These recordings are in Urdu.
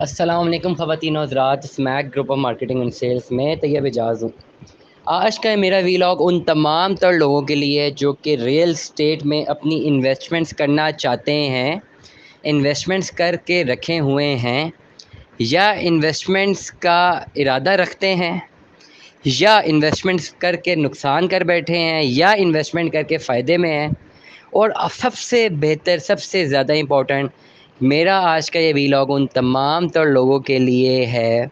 السلام علیکم خواتین و حضرات، اسمیک group of marketing and sales میں طیب اعجاز ہوں۔ آج کا میرا ویلاگ ان تمام تر لوگوں کے لیے جو کہ ریئل اسٹیٹ میں اپنی انویسٹمنٹس کرنا چاہتے ہیں، انویسٹمنٹس کر کے رکھے ہوئے ہیں، یا انویسٹمنٹس کا ارادہ رکھتے ہیں، یا انویسٹمنٹس کر کے نقصان کر بیٹھے ہیں، یا انویسٹمنٹ کر کے فائدے میں ہیں۔ اور سب سے بہتر، سب سے زیادہ امپورٹنٹ، میرا آج کا یہ ویلاگ ان تمام تر لوگوں کے لیے ہے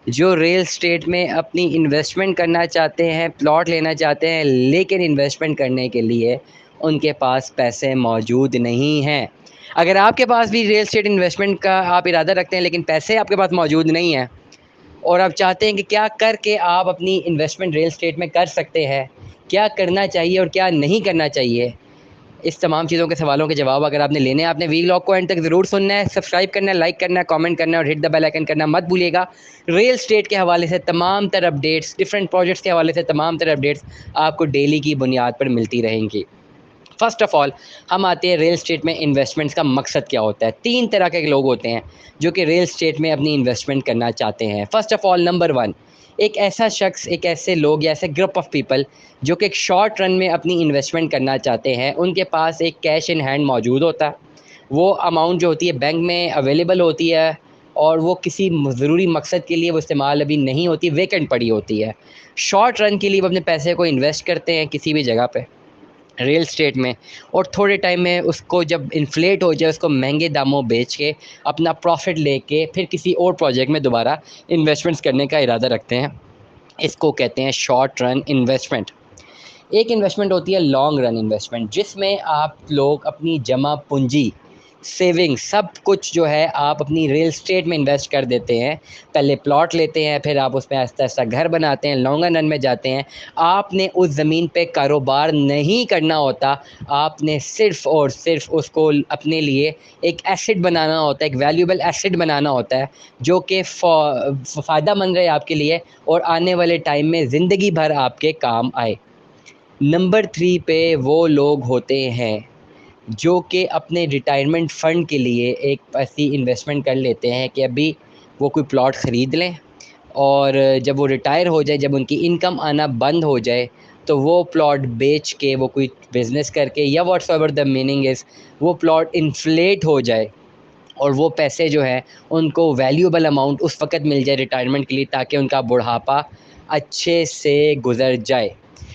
جو ریل اسٹیٹ میں اپنی انویسٹمنٹ کرنا چاہتے ہیں، پلاٹ لینا چاہتے ہیں، لیکن انویسٹمنٹ کرنے کے لیے ان کے پاس پیسے موجود نہیں ہیں۔ اگر آپ کے پاس بھی ریل اسٹیٹ انویسٹمنٹ کا آپ ارادہ رکھتے ہیں لیکن پیسے آپ کے پاس موجود نہیں ہیں، اور آپ چاہتے ہیں کہ کیا کر کے آپ اپنی انویسٹمنٹ ریل اسٹیٹ میں کر سکتے ہیں، کیا کرنا چاہیے اور کیا نہیں کرنا چاہیے، اس تمام چیزوں کے سوالوں کے جواب اگر آپ نے لینے ہیں، آپ نے ویلاگ کو اینڈ تک ضرور سننا ہے، سبسکرائب کرنا ہے، لائک کرنا ہے، کامنٹ کرنا ہے اور ہٹ دا بیل آئکن کرنا مت بھولیے گا۔ ریل اسٹیٹ کے حوالے سے تمام تر اپڈیٹس، ڈفرینٹ پروجیکٹس کے حوالے سے تمام تر اپڈیٹس آپ کو ڈیلی کی بنیاد پر ملتی رہیں گی۔ فرسٹ آف آل ہم آتے ہیں ریل اسٹیٹ میں انویسٹمنٹس کا مقصد کیا ہوتا ہے۔ تین طرح کے لوگ ہوتے ہیں جو کہ ریل اسٹیٹ میں اپنی انویسٹمنٹ کرنا چاہتے ہیں۔ First of all, number one, ایک ایسا شخص، ایک ایسے لوگ یا ایسے گروپ آف پیپل جو کہ ایک شارٹ رن میں اپنی انویسٹمنٹ کرنا چاہتے ہیں۔ ان کے پاس ایک کیش ان ہینڈ موجود ہوتا ہے، وہ اماؤنٹ جو ہوتی ہے بینک میں اویلیبل ہوتی ہے، اور وہ کسی ضروری مقصد کے لیے وہ استعمال ابھی نہیں ہوتی، ویکنٹ پڑی ہوتی ہے۔ شارٹ رن کے لیے وہ اپنے پیسے کو انویسٹ کرتے ہیں کسی بھی جگہ پہ ریل اسٹیٹ میں، اور تھوڑے ٹائم میں اس کو جب انفلیٹ ہو جائے اس کو مہنگے داموں بیچ کے اپنا پروفٹ لے کے پھر کسی اور پروجیکٹ میں دوبارہ انویسٹمنٹس کرنے کا ارادہ رکھتے ہیں۔ اس کو کہتے ہیں شارٹ رن انویسٹمنٹ۔ ایک انویسٹمنٹ ہوتی ہے لانگ رن انویسٹمنٹ، جس میں آپ لوگ اپنی جمع پونجی، سیونگ، سب کچھ جو ہے آپ اپنی ریل اسٹیٹ میں انویسٹ کر دیتے ہیں۔ پہلے پلاٹ لیتے ہیں، پھر آپ اس میں آہستہ آہستہ گھر بناتے ہیں، لانگ رن میں جاتے ہیں۔ آپ نے اس زمین پہ کاروبار نہیں کرنا ہوتا، آپ نے صرف اور صرف اس کو اپنے لیے ایک ایسٹ بنانا ہوتا ہے، ایک ویلیوبل ایسٹ بنانا ہوتا ہے جو کہ فائدہ مند رہے آپ کے لیے اور آنے والے ٹائم میں زندگی بھر آپ کے کام آئے۔ نمبر 3 پہ وہ لوگ ہوتے ہیں جو کہ اپنے ریٹائرمنٹ فنڈ کے لیے ایک ایسی انویسٹمنٹ کر لیتے ہیں کہ ابھی وہ کوئی پلاٹ خرید لیں، اور جب وہ ریٹائر ہو جائے، جب ان کی انکم آنا بند ہو جائے، تو وہ پلاٹ بیچ کے، وہ کوئی بزنس کر کے، یا what's ever the meaning is, وہ پلاٹ انفلیٹ ہو جائے اور وہ پیسے جو ہیں ان کو ویلیوبل اماؤنٹ اس وقت مل جائے ریٹائرمنٹ کے لیے، تاکہ ان کا بڑھاپا اچھے سے گزر جائے۔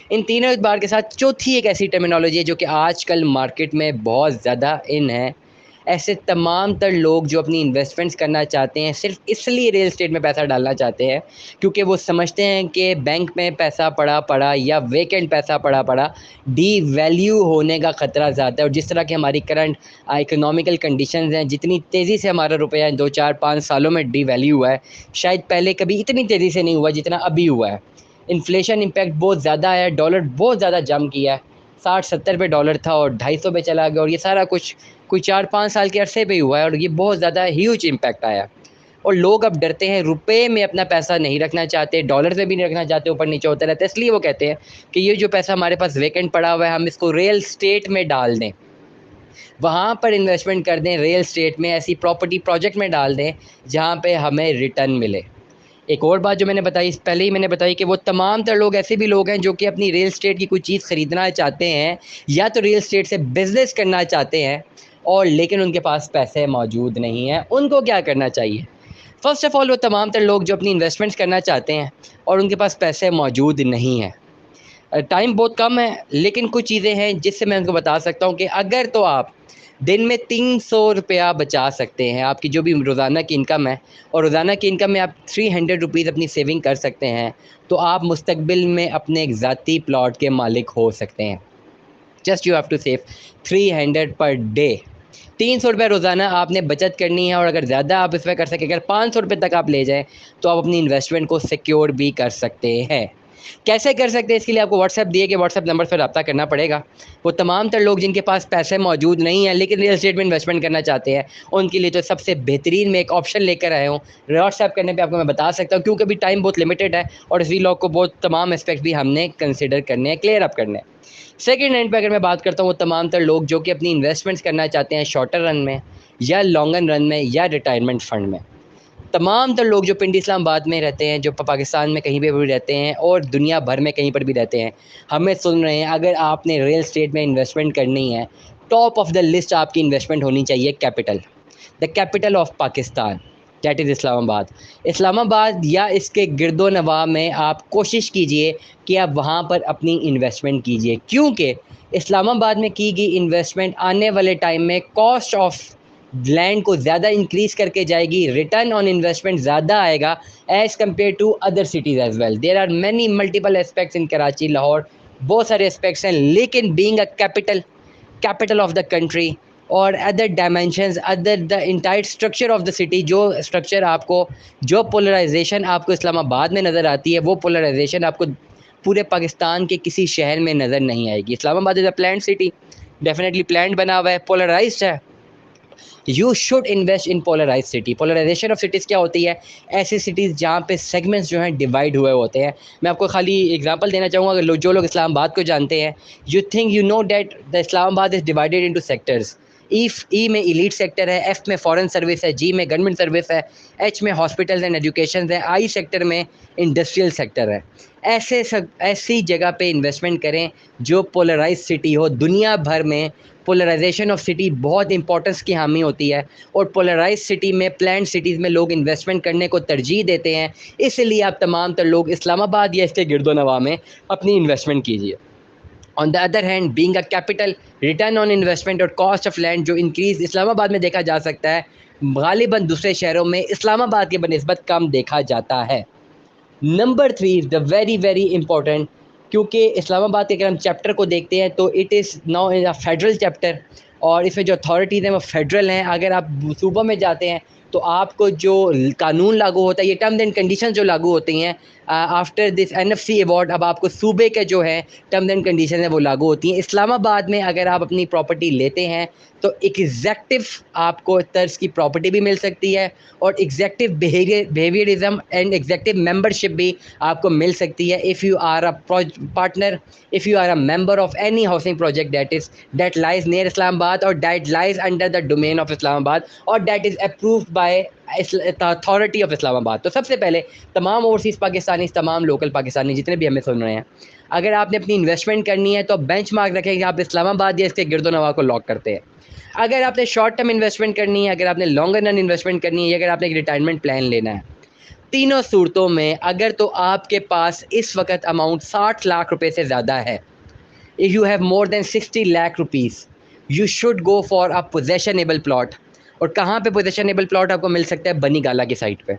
ان تینوں اعتبار کے ساتھ چوتھی ایک ایسی ٹرمینالوجی ہے جو کہ آج کل مارکیٹ میں بہت زیادہ ان ہے۔ ایسے تمام تر لوگ جو اپنی انویسٹمنٹس کرنا چاہتے ہیں، صرف اس لیے ریل اسٹیٹ میں پیسہ ڈالنا چاہتے ہیں کیونکہ وہ سمجھتے ہیں کہ بینک میں پیسہ پڑا یا ویکنٹ پیسہ پڑا ڈی ویلیو ہونے کا خطرہ زیادہ ہے۔ اور جس طرح کی ہماری کرنٹ اکنامیکل کنڈیشنز ہیں، جتنی تیزی سے ہمارا روپیہ 2 4 5 سالوں میں ڈی ویلیو ہوا ہے، شاید پہلے کبھی اتنی تیزی سے نہیں ہوا جتنا ابھی ہوا ہے۔ انفلیشن امپیکٹ بہت زیادہ ہے، ڈالر بہت زیادہ جم کیا ہے، 60 70 پہ ڈالر تھا اور 250 پہ چلا گیا، اور یہ سارا کچھ کوئی 4 5 سال کے عرصے پہ ہی ہوا ہے، اور یہ بہت زیادہ ہیوج امپیکٹ آیا۔ اور لوگ اب ڈرتے ہیں، روپے میں اپنا پیسہ نہیں رکھنا چاہتے، ڈالر میں بھی نہیں رکھنا چاہتے، اوپر نیچے ہوتا رہتا ہے، اس لیے وہ کہتے ہیں کہ یہ جو پیسہ ہمارے پاس ویکنٹ پڑا ہوا ہے ہم اس کو ریل اسٹیٹ میں ڈال دیں، وہاں پر انویسٹمنٹ کر دیں، ریل اسٹیٹ میں ایسی پراپرٹی پروجیکٹ میں ڈال دیں جہاں پہ ہمیں ریٹرن ملے۔ ایک اور بات جو میں نے بتائی، پہلے ہی میں نے بتائی، کہ وہ تمام تر لوگ ایسے بھی لوگ ہیں جو کہ اپنی ریل اسٹیٹ کی کوئی چیز خریدنا چاہتے ہیں یا تو ریل اسٹیٹ سے بزنس کرنا چاہتے ہیں، اور لیکن ان کے پاس پیسے موجود نہیں ہیں۔ ان کو کیا کرنا چاہیے؟ فرسٹ آف آل، وہ تمام تر لوگ جو اپنی انویسٹمنٹس کرنا چاہتے ہیں اور ان کے پاس پیسے موجود نہیں ہیں، ٹائم بہت کم ہے، لیکن کچھ چیزیں ہیں جس سے میں ان کو بتا سکتا ہوں کہ اگر تو آپ دن میں 300 روپیہ بچا سکتے ہیں، آپ کی جو بھی روزانہ کی انکم ہے، اور روزانہ کی انکم میں آپ 300 روپیز اپنی سیونگ کر سکتے ہیں، تو آپ مستقبل میں اپنے ایک ذاتی پلاٹ کے مالک ہو سکتے ہیں۔ Just you have to save 300 per day. 300 روپے روزانہ آپ نے بچت کرنی ہے، اور اگر زیادہ آپ اس میں کر سکیں، اگر 500 روپے تک آپ لے جائیں تو آپ اپنی انویسٹمنٹ کو سیکیور بھی کر سکتے ہیں۔ کیسے کر سکتے ہیں؟ اس کے لیے آپ کو واٹس ایپ دیے کہ واٹس ایپ نمبر پر رابطہ کرنا پڑے گا۔ وہ تمام تر لوگ جن کے پاس پیسے موجود نہیں ہیں لیکن ریل اسٹیٹ میں انویسٹمنٹ کرنا چاہتے ہیں، ان کے لیے تو سب سے بہترین میں ایک آپشن لے کر آئے ہوں۔ واٹس ایپ کرنے پہ آپ کو میں بتا سکتا ہوں، کیونکہ ابھی ٹائم بہت لمیٹڈ ہے اور اس ویلاگ کو بہت تمام اسپیکٹ بھی ہم نے کنسیڈر کرنے ہیں، کلیئر اپ کرنے ہیں۔ سیکنڈ ہینڈ پہ اگر میں بات کرتا ہوں، وہ تمام تر لوگ جو کہ اپنی انویسٹمنٹس کرنا چاہتے ہیں شارٹر رن میں یا لانگر رن میں یا ریٹائرمنٹ فنڈ میں۔ تمام تر لوگ جو پنڈی اسلام آباد میں رہتے ہیں، جو پاکستان میں کہیں پہ بھی رہتے ہیں اور دنیا بھر میں کہیں پر بھی رہتے ہیں، ہمیں سن رہے ہیں، اگر آپ نے ریئل اسٹیٹ میں انویسٹمنٹ کرنی ہے، ٹاپ آف دا لسٹ آپ کی انویسٹمنٹ ہونی چاہیے capital, the capital of Pakistan, that is Islamabad. اسلام آباد یا اس کے گرد و نواح میں آپ کوشش کیجئے کہ آپ وہاں پر اپنی انویسٹمنٹ کیجئے، کیونکہ اسلام آباد میں کی گئی انویسٹمنٹ آنے والے ٹائم میں کاسٹ آف لینڈ کو زیادہ انکریز کر کے جائے گی، ریٹرن آن انویسٹمنٹ زیادہ آئے گا as compare to other cities as well. There are many multiple aspects in Karachi, Lahore, بہت سارے اسپیکٹس ہیں، لیکن being a capital of the country اور other dimensions, other the entire structure of the city, جو اسٹرکچر آپ کو، جو پولرائزیشن آپ کو اسلام آباد میں نظر آتی ہے، وہ پولرائزیشن آپ کو پورے پاکستان کے کسی شہر میں نظر نہیں آئے گی۔ Islamabad is a planned city, definitely planned بنا ہوا ہے، پولرائزڈ ہے۔ You should invest in polarize city. Polarization of cities کیا ہوتی ہے؟ ایسی سٹیز جہاں پہ سیگمنٹس جو ہیں ڈیوائڈ ہوئے ہوتے ہیں۔ میں آپ کو خالی اگزامپل دینا چاہوں گا، اگر جو لوگ اسلام آباد کو جانتے ہیں، یو نو دیٹ دا اسلام آباد از ڈیوائڈیڈ انٹو سیکٹرز۔ ای میں ایلیٹ سیکٹر ہے، ایف میں فورن سروس ہے، جی میں گورنمنٹ سروس ہے، ایچ میں ہاسپٹلز اینڈ ایجوکیشن ہے، آئی سیکٹر میں انڈسٹریل سیکٹر ہے۔ ایسی جگہ پہ انویسٹمنٹ کریں جو پولرائز سٹی ہو۔ دنیا بھر میں پولرائزیشن آف سٹی بہت امپورٹنس کی حامل ہوتی ہے، اور پولرائز سٹی میں، پلانڈ سٹیز میں لوگ انویسٹمنٹ کرنے کو ترجیح دیتے ہیں، اس لیے آپ تمام تر لوگ اسلام آباد یا اس کے گرد و نواح میں اپنی انویسٹمنٹ کیجیے۔ On the other hand, being a capital, return on investment اور کاسٹ آف لینڈ جو انکریز اسلام آباد میں دیکھا جا سکتا ہے، غالباً دوسرے شہروں میں اسلام آباد کے بنسبت کم دیکھا جاتا ہے۔ Number 3 is the very very important, کیونکہ اسلام آباد کے اگر ہم چیپٹر کو دیکھتے ہیں تو it is now is a federal chapter, اور اس میں جو اتھارٹیز ہیں وہ فیڈرل ہیں۔ اگر آپ صوبوں میں جاتے ہیں تو آپ کو جو قانون لاگو ہوتا ہے، یہ ٹرمز اینڈ کنڈیشن جو لاگو ہوتی ہیں آفٹر دس NFC ایوارڈ، اب آپ کو صوبے کے جو ہیں ٹرمز اینڈ کنڈیشن ہیں وہ لاگو ہوتی ہیں۔ اسلام آباد میں اگر آپ اپنی پراپرٹی لیتے ہیں تو ایگزیکٹو آپ کو طرز کی پراپرٹی بھی مل سکتی ہے، اور ایگزیکٹو بیہیویئرزم اینڈ ایگزیکٹو ممبرشپ بھی آپ کو مل سکتی ہے if you are a partner, if you are a member of any housing project that lies near Islam Abad or that lies under the domain of Islam Abad or that is approved by the authority of Islam Abad۔ تو سب سے پہلے تمام اوورسیز پاکستانی، تمام لوکل پاکستانی جتنے بھی ہمیں سن رہے ہیں، اگر آپ نے اپنی انویسٹمنٹ کرنی ہے تو بینچ مارک رکھیں کہ آپ اسلام آباد یا اس کے گرد و نواح کو لاک کرتے ہیں۔ اگر آپ نے شارٹ ٹرم انویسٹمنٹ کرنی ہے، اگر آپ نے لانگر رن انویسٹمنٹ کرنی ہے، یا اگر آپ نے ایک ریٹائرمنٹ پلان لینا ہے، تینوں صورتوں میں اگر تو آپ کے پاس اس وقت اماؤنٹ 60 لاکھ روپے سے زیادہ ہے، if you have more than 60 lakh rupees, you should go for a possessionable plot۔ اور کہاں پہ possessionable plot آپ کو مل سکتا ہے؟ بنی گالا کی سائٹ پہ،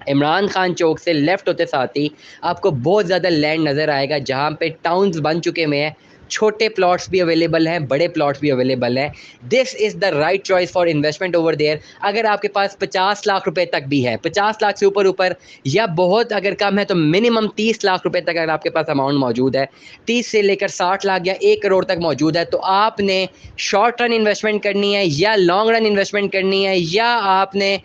عمران خان چوک سے لیفٹ ہوتے ساتھ ہی آپ کو بہت زیادہ لینڈ نظر آئے گا، جہاں پہ ٹاؤنز بن چکے ہوئے ہیں، چھوٹے پلاٹس بھی اویلیبل ہیں، بڑے پلاٹس بھی اویلیبل ہیں۔ This is the right choice for investment over there. اگر آپ کے پاس 50 لاکھ روپے تک بھی ہے، 50 لاکھ سے اوپر یا بہت اگر کم ہے تو منیمم 30 لاکھ روپے تک اگر آپ کے پاس اماؤنٹ موجود ہے، 30 سے لے کر 60 لاکھ یا 1 کروڑ تک موجود ہے، تو آپ نے شارٹ رن انویسٹمنٹ کرنی ہے یا لانگ رن انویسٹمنٹ کرنی ہے، یا آپ نے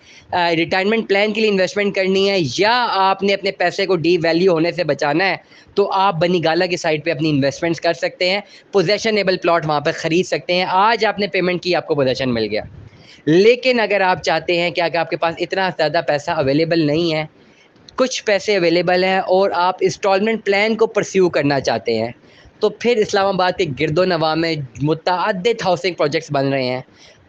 ریٹائرمنٹ پلان کے لیے انویسٹمنٹ کرنی ہے، یا آپ نے اپنے پیسے کو ڈی ویلیو ہونے سے بچانا ہے، تو آپ بنی گالا کی سائٹ پہ اپنی انویسٹمنٹس کر سکتے ہیں، پوزیشنیبل پلاٹ وہاں پہ خرید سکتے ہیں۔ آج آپ نے پیمنٹ کی، آپ کو پوزیشن مل گیا۔ لیکن اگر آپ چاہتے ہیں کہ اگر آپ کے پاس اتنا زیادہ پیسہ اویلیبل نہیں ہے، کچھ پیسے اویلیبل ہیں، اور آپ انسٹالمنٹ پلان کو پرسیو کرنا چاہتے ہیں، تو پھر اسلام آباد کے گرد و نواح میں متعدد ہاؤسنگ پروجیکٹس بن رہے ہیں،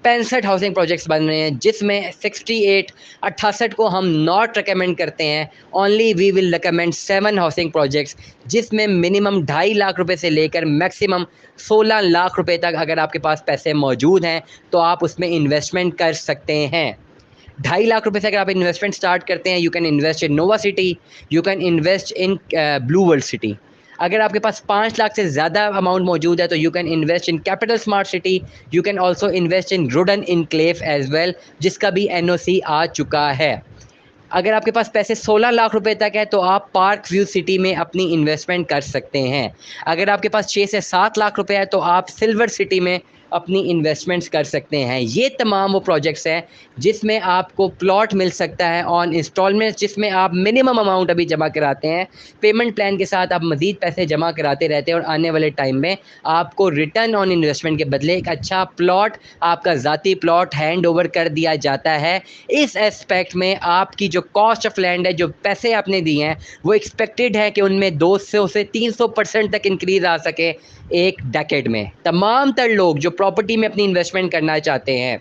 65 ہاؤسنگ پروجیکٹس بن رہے ہیں، جس میں 68 کو ہم ناٹ ریکمینڈ کرتے ہیں، only we will recommend 7 housing projects, جس میں منیمم 2.5 لاکھ روپے سے لے کر میکسیمم 16 لاکھ روپے تک اگر آپ کے پاس پیسے موجود ہیں تو آپ اس میں انویسٹمنٹ کر سکتے ہیں۔ 2.5 لاکھ روپے سے اگر آپ انویسٹمنٹ سٹارٹ کرتے ہیں، you can invest in Nova City, you can invest in Blue World City. اگر آپ کے پاس 5 لاکھ سے زیادہ اماؤنٹ موجود ہے تو you can invest in Capital Smart City, you can also invest in Rudn Enclave as well, جس کا بھی NOC آ چکا ہے۔ اگر آپ کے پاس پیسے 16 لاکھ روپے تک ہے تو آپ پارک ویو سٹی میں اپنی انویسٹمنٹ کر سکتے ہیں۔ اگر آپ کے پاس 6 سے 7 لاکھ روپے ہے تو آپ سلور سٹی میں اپنی انویسٹمنٹس کر سکتے ہیں۔ یہ تمام وہ پروجیکٹس ہیں جس میں آپ کو پلاٹ مل سکتا ہے آن انسٹالمنٹ، جس میں آپ منیمم اماؤنٹ ابھی جمع کراتے ہیں، پیمنٹ پلان کے ساتھ آپ مزید پیسے جمع کراتے رہتے ہیں، اور آنے والے ٹائم میں آپ کو ریٹرن آن انویسٹمنٹ کے بدلے ایک اچھا پلاٹ، آپ کا ذاتی پلاٹ ہینڈ اوور کر دیا جاتا ہے۔ اس ایسپیکٹ میں آپ کی جو کاسٹ آف لینڈ ہے، جو پیسے آپ نے دیے ہیں، وہ ایکسپیکٹڈ ہے کہ ان میں 200 سے 300% تک انکریز آ سکے ایک ڈیکیڈ میں۔ تمام تر لوگ جو پراپرٹی میں اپنی انویسٹمنٹ کرنا چاہتے ہیں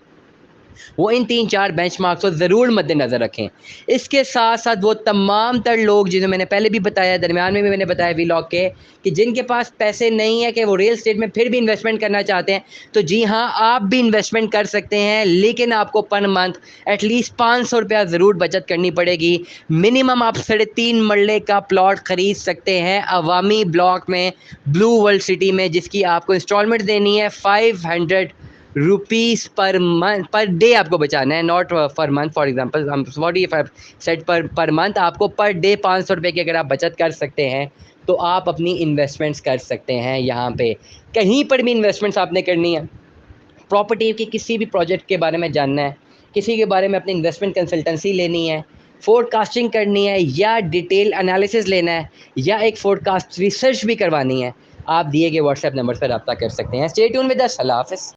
وہ ان 3-4 بینچ مارکس کو ضرور مد نظر رکھیں۔ اس کے ساتھ ساتھ وہ تمام تر لوگ جنہیں میں نے پہلے بھی بتایا، درمیان میں بھی میں نے بتایا ولاگ کے، کہ جن کے پاس پیسے نہیں ہے کہ وہ ریل اسٹیٹ میں پھر بھی انویسٹمنٹ کرنا چاہتے ہیں، تو جی ہاں، آپ بھی انویسٹمنٹ کر سکتے ہیں، لیکن آپ کو پر منتھ ایٹ لیسٹ 500 روپیہ ضرور بچت کرنی پڑے گی۔ منیمم آپ 3.5 مرلے کا پلاٹ خرید سکتے ہیں عوامی بلاک میں، بلو ورلڈ سٹی میں، جس کی آپ کو انسٹالمنٹ دینی ہے 500 روپیز پر ڈے آپ کو بچانا ہے، not per month. For example what if I set per month آپ کو پر ڈے 500 روپے کی اگر آپ بچت کر سکتے ہیں تو آپ اپنی انویسٹمنٹس کر سکتے ہیں۔ یہاں پہ کہیں پر بھی انویسٹمنٹس آپ نے کرنی ہے، پراپرٹی کی کسی بھی پروجیکٹ کے بارے میں جاننا ہے، کسی کے بارے میں اپنی انویسٹمنٹ کنسلٹنسی لینی ہے، فورڈ کاسٹنگ کرنی ہے، یا ڈیٹیل انالیسز لینا ہے، یا ایک فورڈ کاسٹ ریسرچ بھی کروانی ہے، آپ دیے گئے واٹس ایپ نمبر پر رابطہ کر سکتے ہیں۔ اسٹے ٹیون ود اس، اللہ حافظ۔